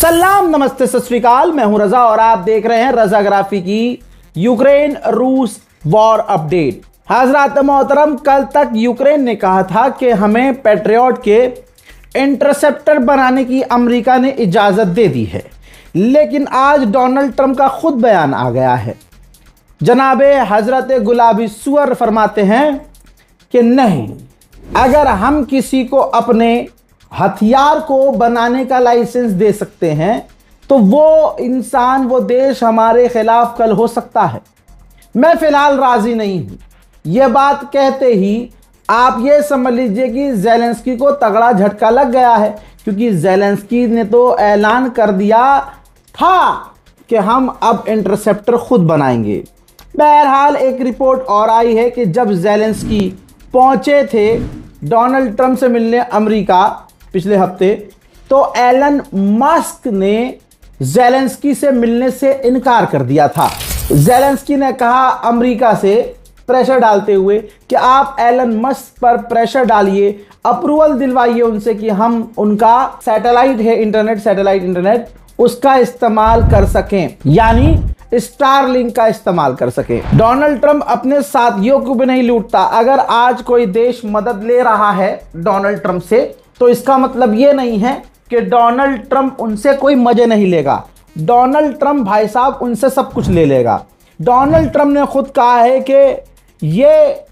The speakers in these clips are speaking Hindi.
सलाम, नमस्ते, सत श्री अकाल। मैं हूं रजा और आप देख रहे हैं रजाग्राफी की यूक्रेन रूस वॉर अपडेट। हजरात मोहतरम, कल तक यूक्रेन ने कहा था कि हमें पैट्रियट के इंटरसेप्टर बनाने की अमेरिका ने इजाजत दे दी है, लेकिन आज डोनाल्ड ट्रंप का खुद बयान आ गया है। जनाबे हजरत गुलाबी सुअर फरमाते हैं कि नहीं, अगर हम किसी को अपने हथियार को बनाने का लाइसेंस दे सकते हैं तो वो इंसान, वो देश हमारे खिलाफ कल हो सकता है। मैं फिलहाल राजी नहीं हूं। यह बात कहते ही आप ये समझ लीजिए कि ज़ेलेंस्की को तगड़ा झटका लग गया है, क्योंकि ज़ेलेंस्की ने तो ऐलान कर दिया था कि हम अब इंटरसेप्टर खुद बनाएंगे। बहरहाल एक रिपोर्ट और आई है कि जब ज़ेलेंस्की पहुंचे थे डोनाल्ड ट्रंप से मिलने अमेरिका पिछले हफ्ते, तो एलन मस्क ने ज़ेलेंस्की से मिलने से इनकार कर दिया था। ज़ेलेंस्की ने कहा अमेरिका से प्रेशर डालते हुए कि आप एलन मस्क पर प्रेशर डालिए, अप्रूवल दिलवाइए उनसे कि हम उनका सैटेलाइट है, सैटेलाइट इंटरनेट उसका इस्तेमाल कर सकें, यानी स्टारलिंक का इस्तेमाल कर सके। डोनाल्ड ट्रंप अपने साथियों को भी नहीं लूटता। अगर आज कोई देश मदद ले रहा है डोनाल्ड ट्रंप से, तो इसका मतलब ये नहीं है कि डोनाल्ड ट्रंप उनसे कोई मजे नहीं लेगा। डोनाल्ड ट्रंप भाई साहब उनसे सब कुछ ले लेगा। डोनाल्ड ट्रंप ने खुद कहा है कि ये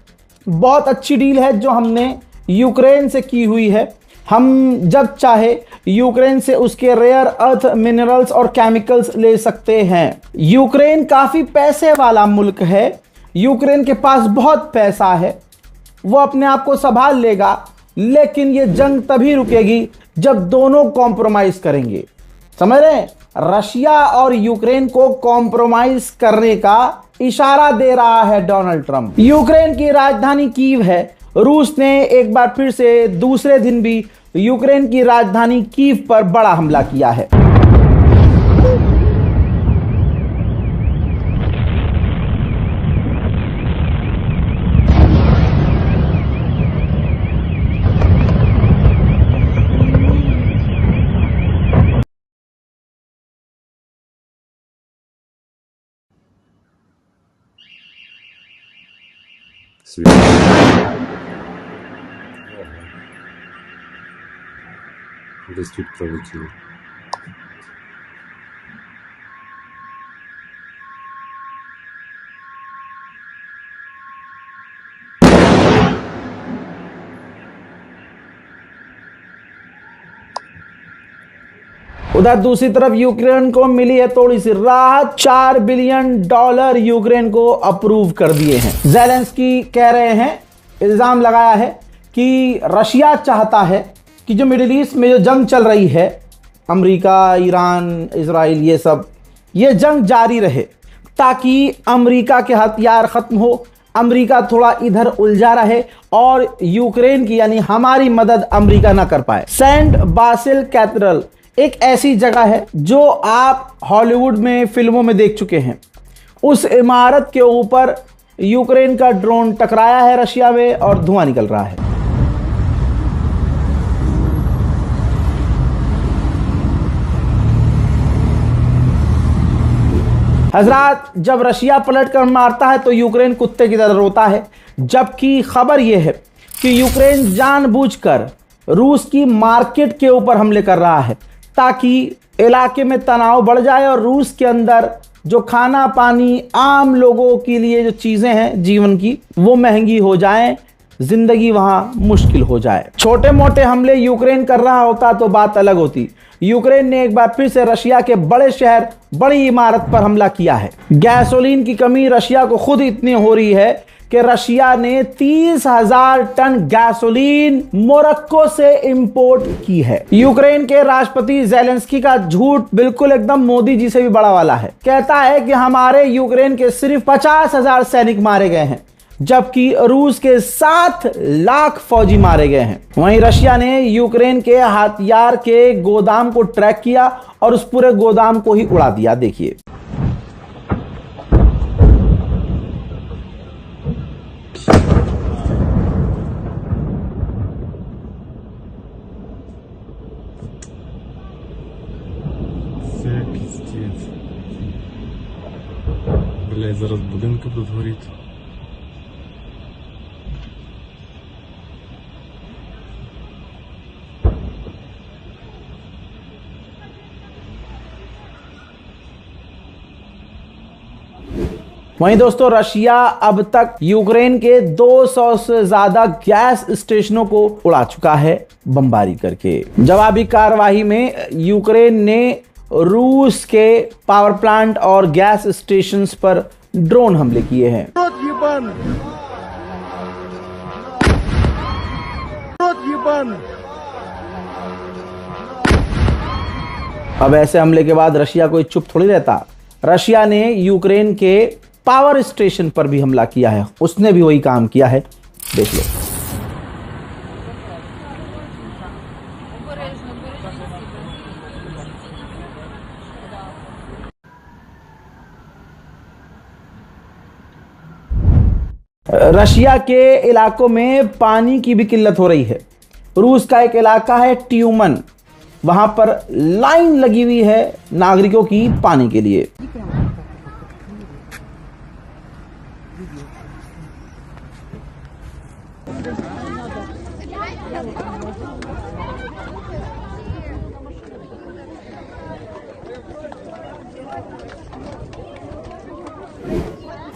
बहुत अच्छी डील है जो हमने यूक्रेन से की हुई है। हम जब चाहे यूक्रेन से उसके रेयर अर्थ मिनरल्स और केमिकल्स ले सकते हैं। यूक्रेन काफ़ी पैसे वाला मुल्क है, यूक्रेन के पास बहुत पैसा है, वो अपने आप को संभाल लेगा, लेकिन ये जंग तभी रुकेगी जब दोनों कॉम्प्रोमाइज़ करेंगे। समझ रहे हैं? रशिया और यूक्रेन को कॉम्प्रोमाइज़ करने का इशारा दे रहा है डोनाल्ड ट्रंप। यूक्रेन की राजधानी कीव है। रूस ने एक बार फिर से दूसरे दिन भी यूक्रेन की राजधानी कीव पर बड़ा हमला किया है। Действует проводил. उधर दूसरी तरफ यूक्रेन को मिली है थोड़ी सी राहत। $4 बिलियन यूक्रेन को अप्रूव कर दिए हैं। ज़ेलेंस्की कह रहे हैं, इल्ज़ाम लगाया है कि रशिया चाहता है कि जो मिडिल ईस्ट में जो जंग चल रही है, अमेरिका, ईरान, इजराइल, ये जंग जारी रहे ताकि अमेरिका के हथियार ख़त्म हो, अमेरिका थोड़ा इधर उलझा रहे और यूक्रेन की यानी हमारी मदद अमेरिका ना कर पाए। सेंट बासिल कैथेड्रल एक ऐसी जगह है जो आप हॉलीवुड में फिल्मों में देख चुके हैं। उस इमारत के ऊपर यूक्रेन का ड्रोन टकराया है रशिया में और धुआं निकल रहा है। हजरात, जब रशिया पलट कर मारता है तो यूक्रेन कुत्ते की तरह रोता है, जबकि खबर यह है कि यूक्रेन जानबूझकर रूस की मार्केट के ऊपर हमले कर रहा है ताकि इलाके में तनाव बढ़ जाए और रूस के अंदर जो खाना पानी, आम लोगों के लिए जो चीज़ें हैं जीवन की, वो महंगी हो जाएं, जिंदगी वहां मुश्किल हो जाए। छोटे मोटे हमले यूक्रेन कर रहा होता तो बात अलग होती। यूक्रेन ने एक बार फिर से रशिया के बड़े शहर, बड़ी इमारत पर हमला किया है। गैसोलीन की कमी रशिया को खुद इतनी हो रही है कि रशिया ने 30,000 टन गैसोलीन मोरक्को से इंपोर्ट की है। यूक्रेन के राष्ट्रपति ज़ेलेंस्की का झूठ बिल्कुल एकदम मोदी जी से भी बड़ा वाला है। कहता है कि हमारे यूक्रेन के सिर्फ 50,000 सैनिक मारे गए हैं, जबकि रूस के 7 लाख फौजी मारे गए हैं। वहीं रशिया ने यूक्रेन के हथियार के गोदाम को ट्रैक किया और उस पूरे गोदाम को ही उड़ा दिया। देखिए, Це пиздец. Блядь, зараз будинки будуть горіти. वहीं दोस्तों रशिया अब तक यूक्रेन के 200 से ज्यादा गैस स्टेशनों को उड़ा चुका है बमबारी करके। जवाबी कार्रवाई में यूक्रेन ने रूस के पावर प्लांट और गैस स्टेशंस पर ड्रोन हमले किए हैं। अब ऐसे हमले के बाद रशिया कोई चुप थोड़ी रहता। रशिया ने यूक्रेन के पावर स्टेशन पर भी हमला किया है, उसने भी वही काम किया है, देख लो। रशिया के इलाकों में पानी की भी किल्लत हो रही है। रूस का एक इलाका है ट्यूमन, वहां पर लाइन लगी हुई है नागरिकों की पानी के लिए।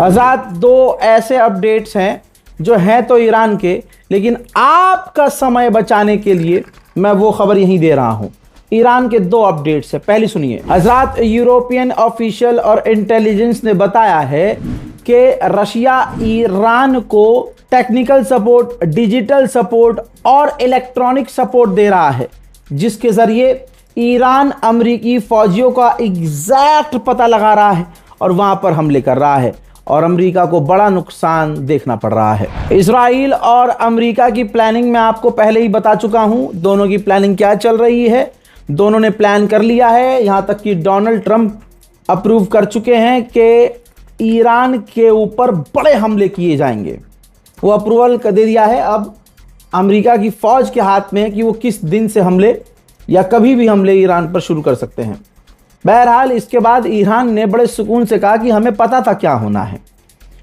हज़रात, दो ऐसे अपडेट्स हैं जो हैं तो ईरान के, लेकिन आपका समय बचाने के लिए मैं वो खबर यहीं दे रहा हूं। ईरान के दो अपडेट्स हैं, पहली सुनिए। हज़रात, यूरोपियन ऑफिशियल और इंटेलिजेंस ने बताया है कि रशिया ईरान को टेक्निकल सपोर्ट, डिजिटल सपोर्ट और इलेक्ट्रॉनिक सपोर्ट दे रहा है, जिसके ज़रिए ईरान अमरीकी फौजियों का एग्जैक्ट पता लगा रहा है और वहां पर हमले कर रहा है, और अमेरिका को बड़ा नुकसान देखना पड़ रहा है। इजराइल और अमेरिका की प्लानिंग मैं आपको पहले ही बता चुका हूं, दोनों की प्लानिंग क्या चल रही है। दोनों ने प्लान कर लिया है, यहां तक कि डोनाल्ड ट्रंप अप्रूव कर चुके हैं कि ईरान के ऊपर बड़े हमले किए जाएंगे। वो अप्रूवल कर दे दिया है। अब अमेरिका की फौज के हाथ में है कि वो किस दिन से हमले या कभी भी हमले ईरान पर शुरू कर सकते हैं। बहरहाल, इसके बाद ईरान ने बड़े सुकून से कहा कि हमें पता था क्या होना है,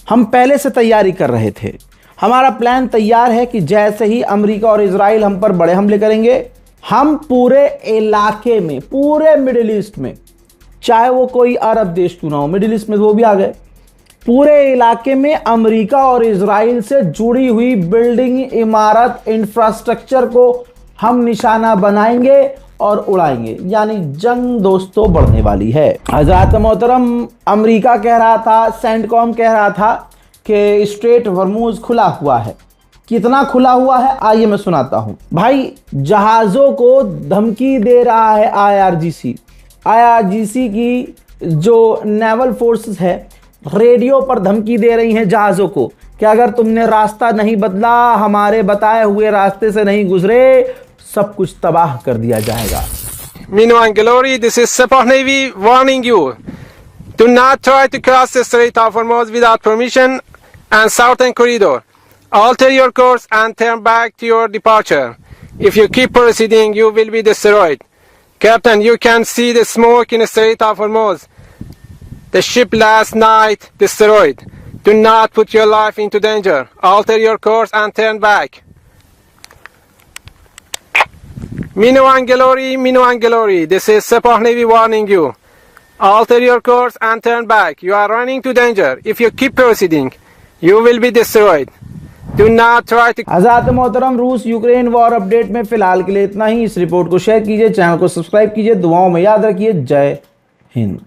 हम पहले से तैयारी कर रहे थे, हमारा प्लान तैयार है कि जैसे ही अमेरिका और इजराइल हम पर बड़े हमले करेंगे, हम पूरे इलाके में, पूरे मिडिल ईस्ट में, चाहे वो कोई अरब देश क्यों ना हो, मिडिल ईस्ट में वो भी आ गए, पूरे इलाके में अमेरिका और इजराइल से जुड़ी हुई बिल्डिंग, इमारत, इंफ्रास्ट्रक्चर को हम निशाना बनाएंगे और उड़ाएंगे। यानी जंग दोस्तों बढ़ने वाली है। हज़रात मोहतरम, अमेरिका कह रहा था, सेंटकॉम कह रहा था कि स्ट्रेट हॉर्मुज़ खुला हुआ है। कितना खुला हुआ है आइए मैं सुनाता हूं। भाई, जहाज़ों को धमकी दे रहा है आईआरजीसी की जो नेवल फोर्सेस है, रेडियो पर धमकी दे रही हैं जहाज़ों को कि अगर तुमने रास्ता नहीं बदला, हमारे बताए हुए रास्ते से नहीं गुजरे, सब कुछ तबाह कर दिया जाएगा। Mino Angelori, this is Sepah Navy warning you. Do not try to cross the Strait of Hormuz without permission and Southern Corridor. Alter your course and turn back to your departure. If you keep proceeding, you will be destroyed. Captain, you can see the smoke in the Strait of Hormuz. The ship last night destroyed. Do not put your life into danger. Alter your course and turn back. Mino Angelori, this is Sepah Navy warning you. Alter your course and turn back. You are running to danger. If you keep proceeding, you will be destroyed. Do not try to... हज़रात मोहतरम, रूस यूक्रेन वॉर अपडेट में फिलहाल के लिए इतना ही। इस रिपोर्ट को शेयर कीजिए, चैनल को सब्सक्राइब कीजिए, दुआओं में याद रखिए। जय हिंद।